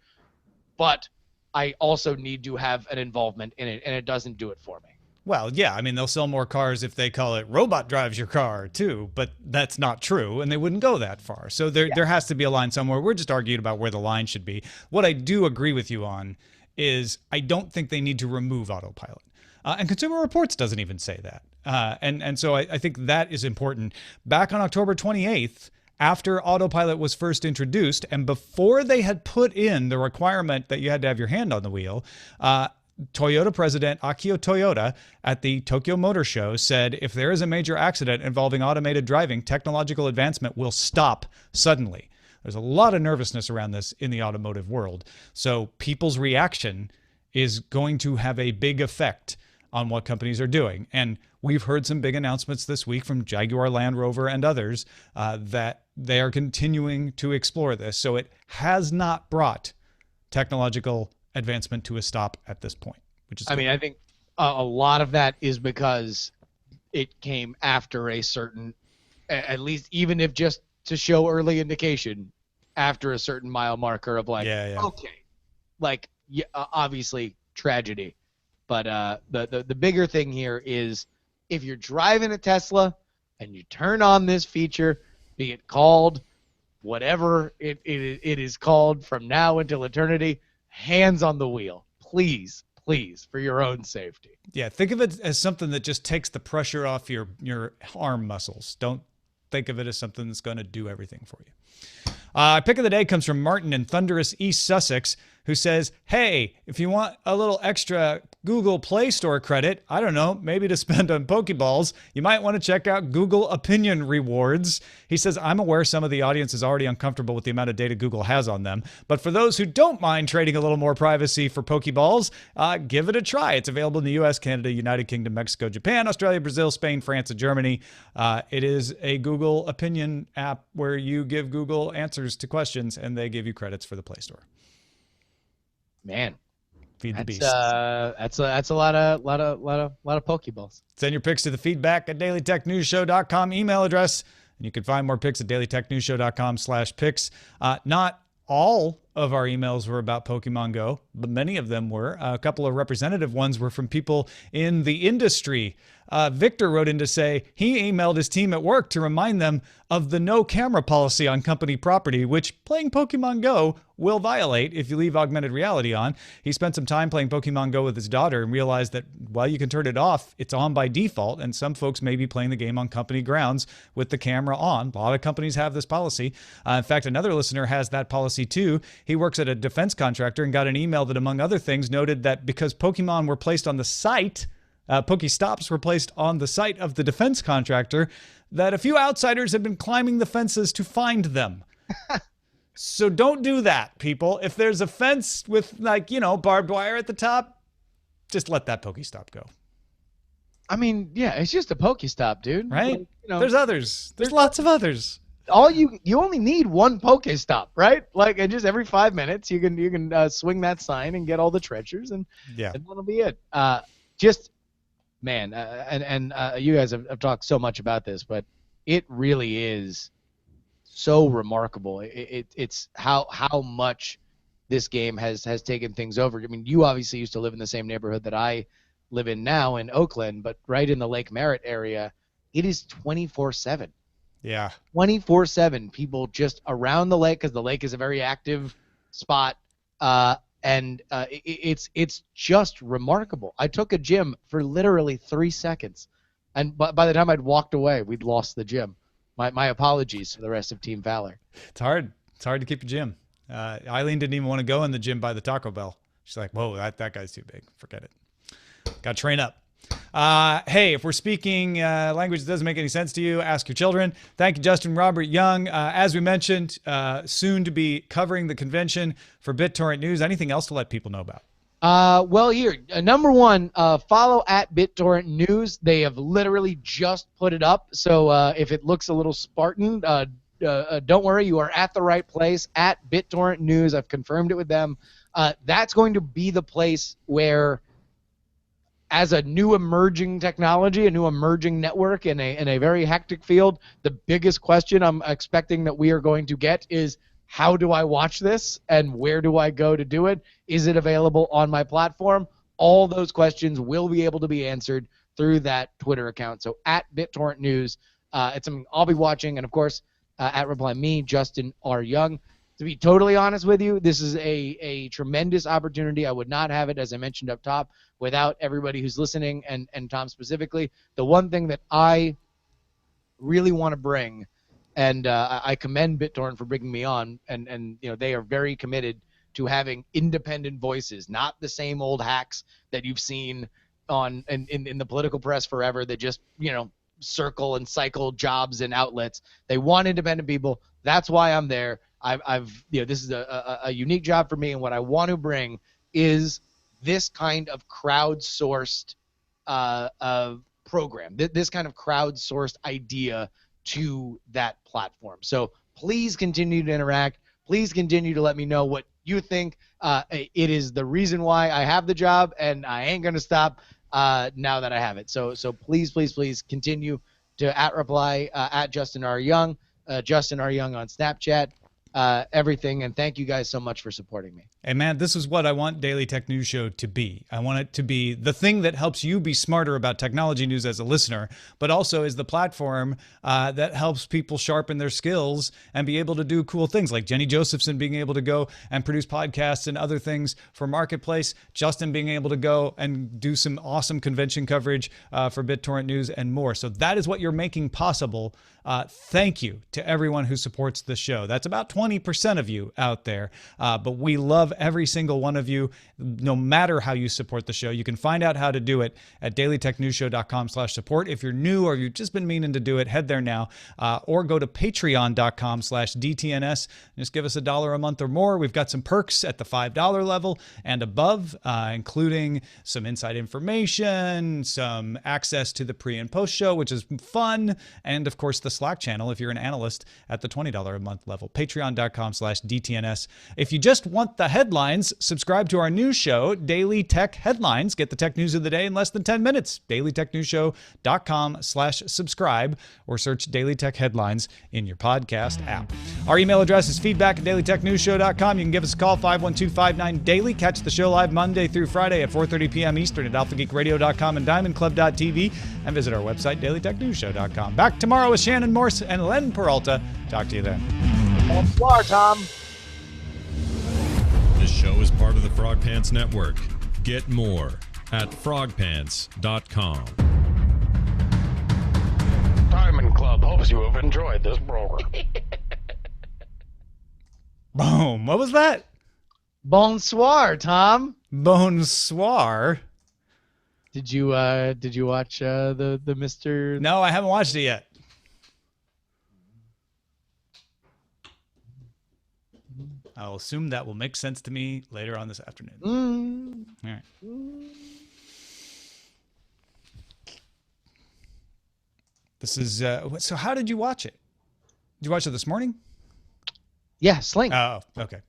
but I also need to have an involvement in it, and it doesn't do it for me. Well, yeah, I mean, they'll sell more cars if they call it robot drives your car too, but that's not true, and they wouldn't go that far. So there has to be a line somewhere. We're just arguing about where the line should be. What I do agree with you on is I don't think they need to remove Autopilot. And Consumer Reports doesn't even say that. And so I think that is important. Back on October 28th, after Autopilot was first introduced, and before they had put in the requirement that you had to have your hand on the wheel, Toyota president Akio Toyoda at the Tokyo Motor Show said if there is a major accident involving automated driving, technological advancement will stop suddenly. There's a lot of nervousness around this in the automotive world. So people's reaction is going to have a big effect on what companies are doing. And we've heard some big announcements this week from Jaguar Land Rover and others that they are continuing to explore this. So it has not brought technological advancement to a stop at this point, which is good. I mean, I think a lot of that is because it came after a certain, at least even if just to show early indication, after a certain mile marker of like, okay, like obviously tragedy. But the bigger thing here is if you're driving a Tesla and you turn on this feature, be it called whatever it is called from now until eternity, hands on the wheel, please, for your own safety. Yeah, think of it as something that just takes the pressure off your arm muscles. Don't think of it as something that's going to do everything for you. Pick of the day comes from Martin in thunderous East Sussex, who says, hey, if you want a little extra Google Play Store credit, I don't know, maybe to spend on Pokeballs, you might want to check out Google Opinion Rewards. He says, I'm aware some of the audience is already uncomfortable with the amount of data Google has on them, but for those who don't mind trading a little more privacy for Pokeballs, give it a try. It's available in the US, Canada, United Kingdom, Mexico, Japan, Australia, Brazil, Spain, France, and Germany. It is a Google Opinion app where you give Google answers to questions and they give you credits for the Play Store. Man, feed the beast. That's a lot of Pokeballs. Send your picks to the feedback at dailytechnewsshow.com email address, and you can find more picks at dailytechnewsshow.com/picks. Not all of our emails were about Pokemon Go, but many of them were. A couple of representative ones were from people in the industry. Victor wrote in to say he emailed his team at work to remind them of the no camera policy on company property, which playing Pokemon Go will violate if you leave augmented reality on. He spent some time playing Pokemon Go with his daughter and realized that while you can turn it off, it's on by default, and some folks may be playing the game on company grounds with the camera on. A lot of companies have this policy. In fact, another listener has that policy too. He works at a defense contractor and got an email that, among other things, noted that because Pokemon were placed on the site, Pokestops were placed on the site of the defense contractor, that a few outsiders had been climbing the fences to find them. So don't do that, people. If there's a fence with, like, barbed wire at the top, just let that Pokestop go. I mean, yeah, it's just a Pokestop, dude. Right? Like, there's others. There's lots of others. You only need one Pokestop, right? Like, and just every 5 minutes you can swing that sign and get all the treasures, and that'll be it. Man, you guys have talked so much about this, but it really is so remarkable. It's how much this game has taken things over. I mean, you obviously used to live in the same neighborhood that I live in now in Oakland, but right in the Lake Merritt area, it is 24/7. Yeah. 24/7 people just around the lake, because the lake is a very active spot. It's just remarkable. I took a gym for literally 3 seconds, and by the time I'd walked away, we'd lost the gym. My apologies to the rest of Team Valor. It's hard. It's hard to keep a gym. Eileen didn't even want to go in the gym by the Taco Bell. She's like, whoa, that guy's too big. Forget it. Got to train up. Hey, if we're speaking language that doesn't make any sense to you, ask your children. Thank you, Justin Robert Young. As we mentioned, soon to be covering the convention for BitTorrent News. Anything else to let people know about? Well, here, number one, follow at BitTorrent News. They have literally just put it up, so if it looks a little Spartan, don't worry, you are at the right place, at BitTorrent News. I've confirmed it with them. That's going to be the place where, as a new emerging technology, a new emerging network in a very hectic field, the biggest question I'm expecting that we are going to get is, how do I watch this and where do I go to do it? Is it available on my platform? All those questions will be able to be answered through that Twitter account. So at BitTorrent News, it's something I'll be watching, and of course, at Reply Me, Justin R. Young. To be totally honest with you, this is a tremendous opportunity. I would not have it, as I mentioned up top, without everybody who's listening, and Tom specifically. The one thing that I really want to bring, and I commend BitTorrent for bringing me on, and they are very committed to having independent voices, not the same old hacks that you've seen in the political press forever that just, circle and cycle jobs and outlets. They want independent people. That's why I'm there. This is a unique job for me, and what I want to bring is this kind of crowdsourced program, this kind of crowdsourced idea to that platform. So please continue to interact. Please continue to let me know what you think. It is the reason why I have the job, and I ain't going to stop now that I have it. So please continue to @reply @Justin R. Young, Justin R. Young on Snapchat, everything. And thank you guys so much for supporting me. And man, this is what I want Daily Tech News Show to be. I want it to be the thing that helps you be smarter about technology news as a listener, but also is the platform that helps people sharpen their skills and be able to do cool things like Jenny Josephson being able to go and produce podcasts and other things for Marketplace, Justin being able to go and do some awesome convention coverage for BitTorrent News and more. So that is what you're making possible. Thank you to everyone who supports the show. That's about 20% of you out there, but we love every single one of you, no matter how you support the show. You can find out how to do it at dailytechnewsshow.com/support. If you're new or you've just been meaning to do it, head there now, or go to patreon.com/DTNS. Just give us $1 a month or more. We've got some perks at the $5 level and above, including some inside information, some access to the pre and post show, which is fun, and of course the Slack channel if you're an analyst at the $20 a month level. Patreon.com/DTNS. If you just want the headlines, subscribe to our new show, Daily Tech Headlines. Get the tech news of the day in less than 10 minutes. dailytechnewsshow.com/subscribe, or search Daily Tech Headlines in your podcast app. Our email address is feedback@dailytechnewsshow.com. You can give us a call, 512-59-DAILY. Catch the show live Monday through Friday at 4:30 p.m. Eastern at alphageekradio.com and diamondclub.tv, and visit our website, dailytechnewsshow.com. Back tomorrow with Shannon Morse and Len Peralta. Talk to you then. Bonsoir, Tom. This show is part of the Frog Pants Network. Get more at frogpants.com. Diamond Club hopes you have enjoyed this program. Boom. What was that? Bonsoir, Tom. Bonsoir. Did you watch the Mr. No, I haven't watched it yet. I'll assume that will make sense to me later on this afternoon. All right. This is so how did you watch it? Did you watch it this morning? Yeah, Sling. Oh, okay.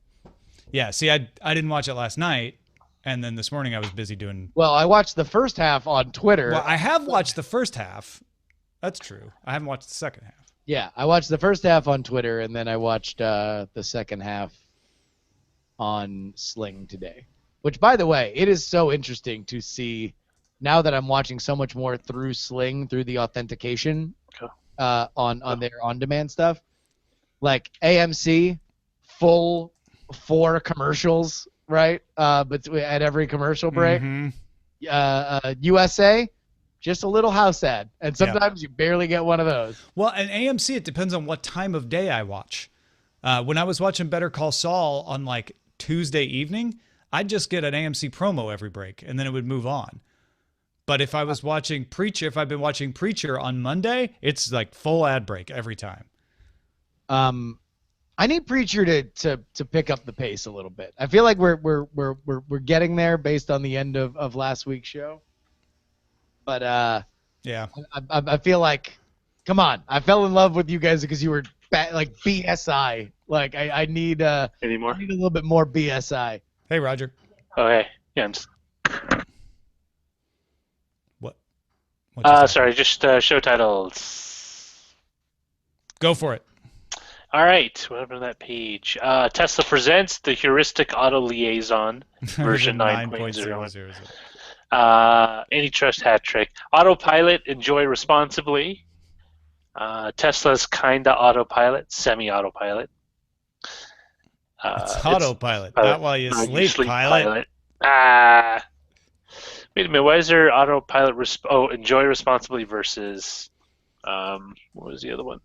Yeah, see, I didn't watch it last night, and then this morning I was busy doing... Well, I watched the first half on Twitter. Well, I have watched the first half. That's true. I haven't watched the second half. Yeah, I watched the first half on Twitter, and then I watched the second half on Sling today. Which, by the way, it is so interesting to see, now that I'm watching so much more through Sling, through the authentication on their on-demand stuff. Like AMC, full 4 commercials, right? But at every commercial break. USA, just a little house ad. And sometimes you barely get one of those. Well, and AMC, it depends on what time of day I watch. When I was watching Better Call Saul on like Tuesday evening, I'd just get an AMC promo every break, and then it would move on. But if I was watching Preacher, if I've been watching Preacher on Monday, it's like full ad break every time. I need Preacher to pick up the pace a little bit. I feel like we're getting there based on the end of last week's show. But yeah, I feel like, come on, I fell in love with you guys because you were like BSI. Like I need Any more? I need a little bit more BSI. Hey, Roger. Oh, hey. Yeah, I'm just... What? Sorry, just show titles. Go for it. All right, what happened to that page? Tesla presents the Heuristic Auto Liaison version 9.0. Antitrust hat trick. Autopilot, enjoy responsibly. Tesla's kinda autopilot, semi-autopilot. It's autopilot, not while you sleep, pilot. Wait a minute, why is there autopilot? Enjoy responsibly versus what was the other one?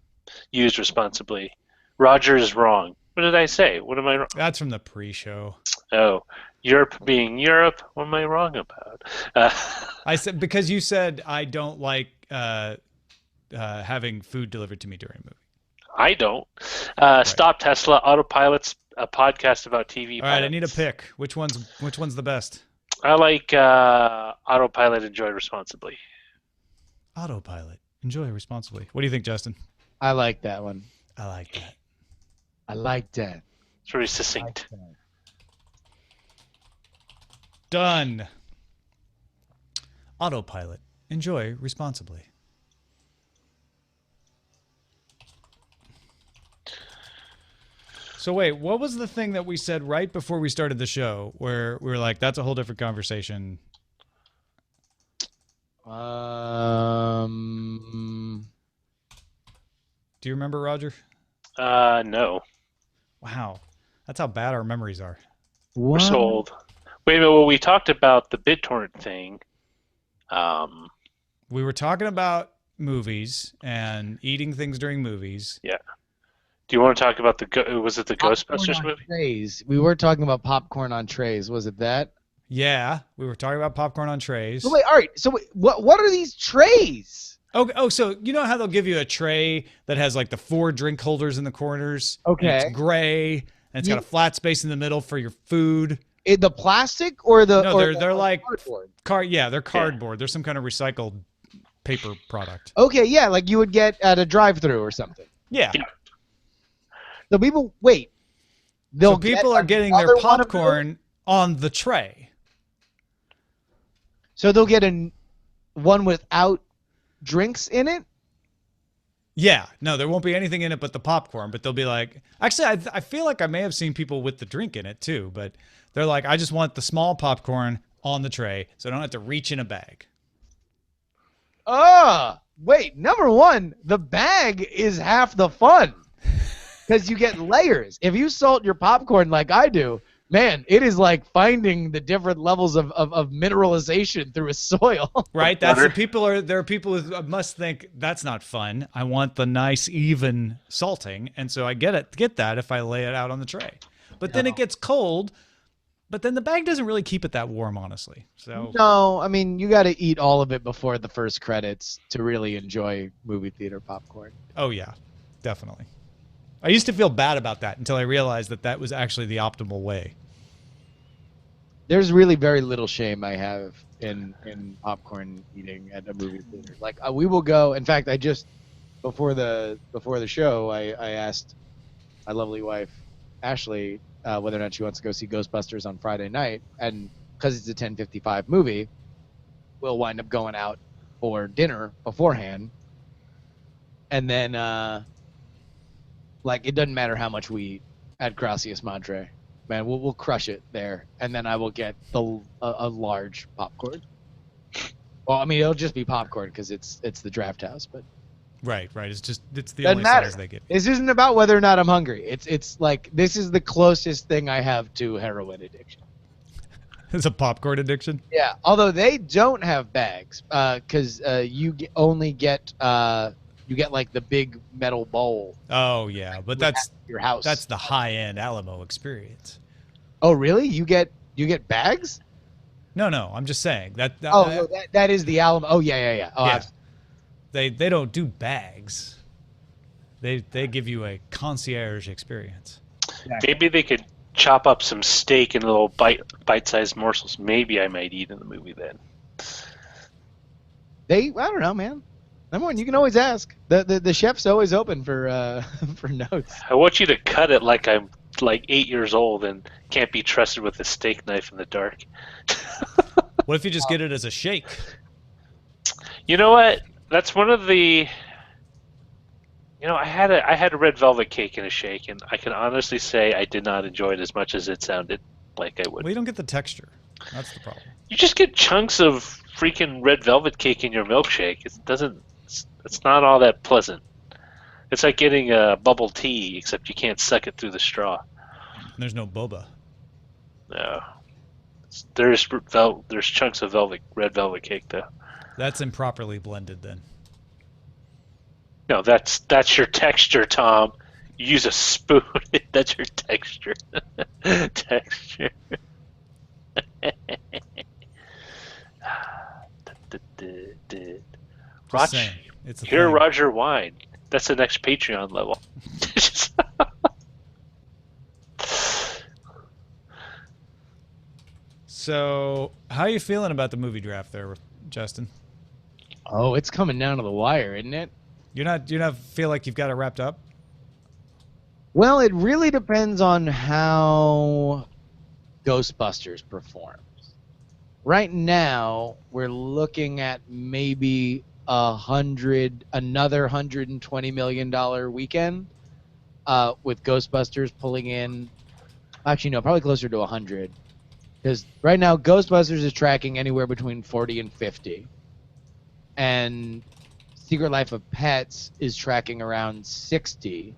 Use responsibly. Roger is wrong. What did I say? What am I wrong? That's from the pre-show. Oh, Europe being Europe. What am I wrong about? I said because you said I don't like having food delivered to me during a movie. I don't. Stop Tesla. Autopilot's a podcast about TV. All right, I need a pick. Which one's the best? I like Autopilot. Enjoy responsibly. Autopilot. Enjoy responsibly. What do you think, Justin? I like that one. I like that. I like that. It's very succinct. Done. Autopilot. Enjoy responsibly. So wait, what was the thing that we said right before we started the show where we were like, that's a whole different conversation? Do you remember, Roger? No. Wow. That's how bad our memories are. We're so old. Wait a minute. Well, we talked about the BitTorrent thing. We were talking about movies and eating things during movies. Yeah. Do you want to talk about was it the Popcorn Ghostbusters on movie? Trays. We were talking about popcorn on trays. Was it that? Yeah, we were talking about popcorn on trays. So wait, all right. So wait, what are these trays? Oh, so you know how they'll give you a tray that has like the 4 drink holders in the corners? Okay. And it's gray, and it's got a flat space in the middle for your food. The plastic or the? No, they're like cardboard? Yeah, they're cardboard. They're some kind of recycled paper product. Okay, yeah, like you would get at a drive-through or something. Yeah. So people wait. So people are getting their popcorn on the tray. So they'll get one without drinks in it? Yeah, no, there won't be anything in it but the popcorn, but they'll be like, actually, I feel like I may have seen people with the drink in it too, but they're like, I just want the small popcorn on the tray so I don't have to reach in a bag. Wait, number one, the bag is half the fun because you get layers. If you salt your popcorn like I do, man, it is like finding the different levels of mineralization through a soil. Right? There are people who must think that's not fun. I want the nice even salting, and so I get that if I lay it out on the tray. But then it gets cold, but then the bag doesn't really keep it that warm, honestly. So no, I mean, you got to eat all of it before the first credits to really enjoy movie theater popcorn. Oh yeah, definitely. I used to feel bad about that until I realized that was actually the optimal way. There's really very little shame I have in popcorn eating at a movie theater. Like we will go. In fact, I just before the show, I asked my lovely wife Ashley whether or not she wants to go see Ghostbusters on Friday night, and because it's a 10:55 movie, we'll wind up going out for dinner beforehand, and then like it doesn't matter how much we eat at Gracias Madre. Man, we'll crush it there, and then I will get a large popcorn. Well, I mean, it'll just be popcorn because it's the Draft House, but right. It's the doesn't only matter. size they get. This isn't about whether or not I'm hungry. It's like this is the closest thing I have to heroin addiction. It's a popcorn addiction. Yeah, although they don't have bags, because you only get like the big metal bowl. Oh yeah, but that's your house. That's the high-end Alamo experience. Oh really? You get bags? No, I'm just saying that. That is the Alamo. Oh yeah. Oh, yeah. They don't do bags. They give you a concierge experience. Maybe they could chop up some steak in little bite-sized morsels. Maybe I might eat in the movie then. I don't know, man. Number one, you can always ask. The chef's always open for notes. I want you to cut it like I'm like 8 years old and can't be trusted with a steak knife in the dark. What if you just get it as a shake? You know what? That's one of the. You know, I had a red velvet cake in a shake, and I can honestly say I did not enjoy it as much as it sounded like I would. Well, you don't get the texture. That's the problem. You just get chunks of freaking red velvet cake in your milkshake. It's not all that pleasant. It's like getting a bubble tea, except you can't suck it through the straw. There's no boba. No. There's chunks of red velvet cake though. That's improperly blended then. No, that's your texture, Tom. You use a spoon. It That's your texture. Texture. Just saying, it's a Here, thing. Roger Wine. That's the next Patreon level. So, how are you feeling about the movie draft there, Justin? Oh, it's coming down to the wire, isn't it? You're not feel like you've got it wrapped up? Well, it really depends on how Ghostbusters performs. Right now, we're looking at maybe another $120 million weekend, with Ghostbusters pulling in. Actually, no, probably closer to 100, because right now Ghostbusters is tracking anywhere between 40 and 50, and Secret Life of Pets is tracking around 60.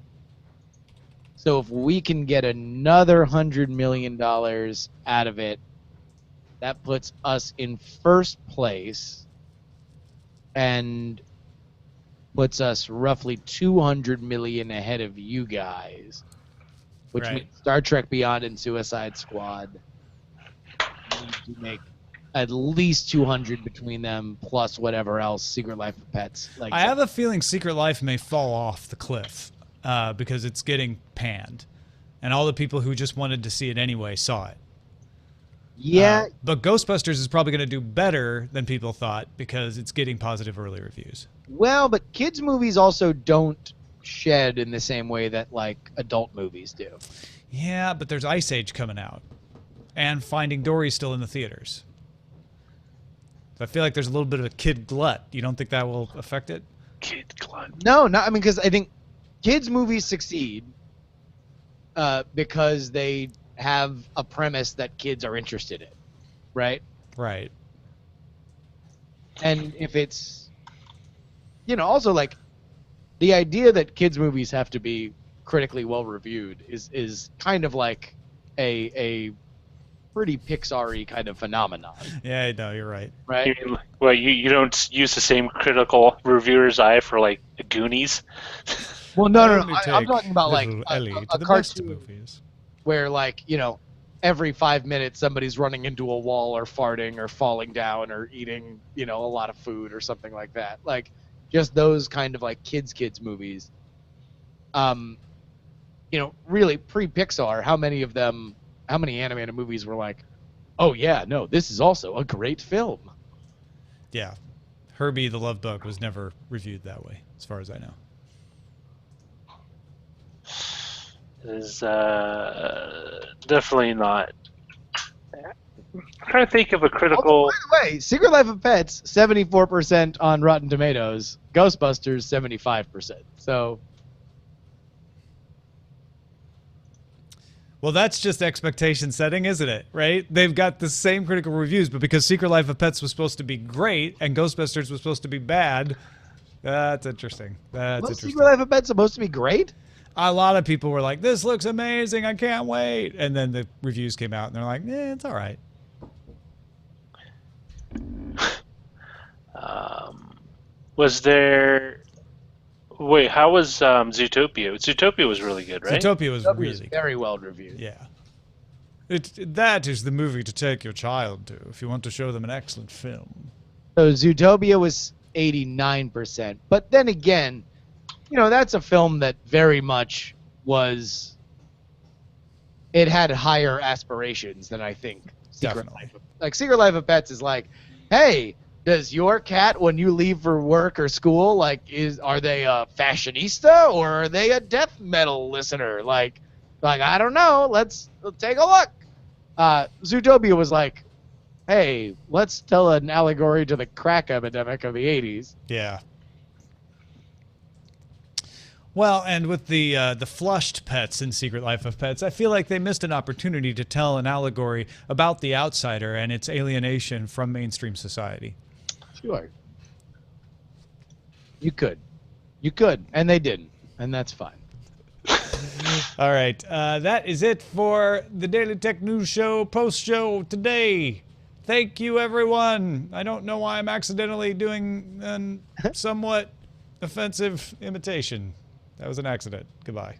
So if we can get another $100 million out of it, that puts us in first place and puts us roughly 200 million ahead of you guys, which Right. means Star Trek Beyond and Suicide Squad need to make at least 200 between them, plus whatever else Secret Life of Pets. Like, I have a feeling Secret Life may fall off the cliff because it's getting panned, and all the people who just wanted to see it anyway saw it. yeah, But Ghostbusters is probably going to do better than people thought because it's getting positive early reviews. well, but kids' movies also don't shed in the same way that like adult movies do. Yeah, but there's Ice Age coming out, and Finding Dory's still in the theaters. So I feel like there's a little bit of a kid glut. You don't think that will affect it? Kid Glenn. No, not. I mean, because I think kids' movies succeed because they have a premise that kids are interested in, right? Right. And if it's, also like the idea that kids' movies have to be critically well reviewed is kind of like a pretty Pixar-y kind of phenomenon, Yeah, no, you're right. right? Well, you don't use the same critical reviewer's eye for like the Goonies. Well, no. Only I'm take talking about like little a Ellie to the best cartoon movies. where like every 5 minutes somebody's running into a wall or farting or falling down or eating a lot of food or something like that, like just those kind of like kids movies. Really pre-Pixar, how many animated movies were like, oh yeah, no, this is also a great film? Yeah. Herbie the Love Bug was never reviewed that way, as far as I know. Is definitely not. I'm trying to think of a critical. By the way, Secret Life of Pets 74% on Rotten Tomatoes, Ghostbusters 75%. So Well, that's just expectation setting, isn't it? Right? They've got the same critical reviews, but because Secret Life of Pets was supposed to be great and Ghostbusters was supposed to be bad, that's interesting. That's interesting. Secret Life of Pets supposed to be great? A lot of people were like, this looks amazing, I can't wait. And then the reviews came out and they're like, it's all right. Was there? Wait, how was Zootopia? Zootopia was really good, right? Zootopia was That really was good. very well reviewed. Yeah. That is the movie to take your child to if you want to show them an excellent film. So Zootopia was 89%. But then again, that's a film that very much it had higher aspirations than I think Secret Definitely. Life of, like Secret Life of Pets is like, hey, does your cat, when you leave for work or school, like, are they a fashionista or are they a death metal listener? Like I don't know. Let's take a look. Zootopia was like, hey, let's tell an allegory to the crack epidemic of the 80s. Yeah. Well, and with the flushed pets in Secret Life of Pets, I feel like they missed an opportunity to tell an allegory about the outsider and its alienation from mainstream society. Sure. You could, and they didn't, and that's fine. All right, that is it for the Daily Tech News Show post-show today. Thank you, everyone. I don't know why I'm accidentally doing a somewhat offensive imitation. That was an accident. Goodbye.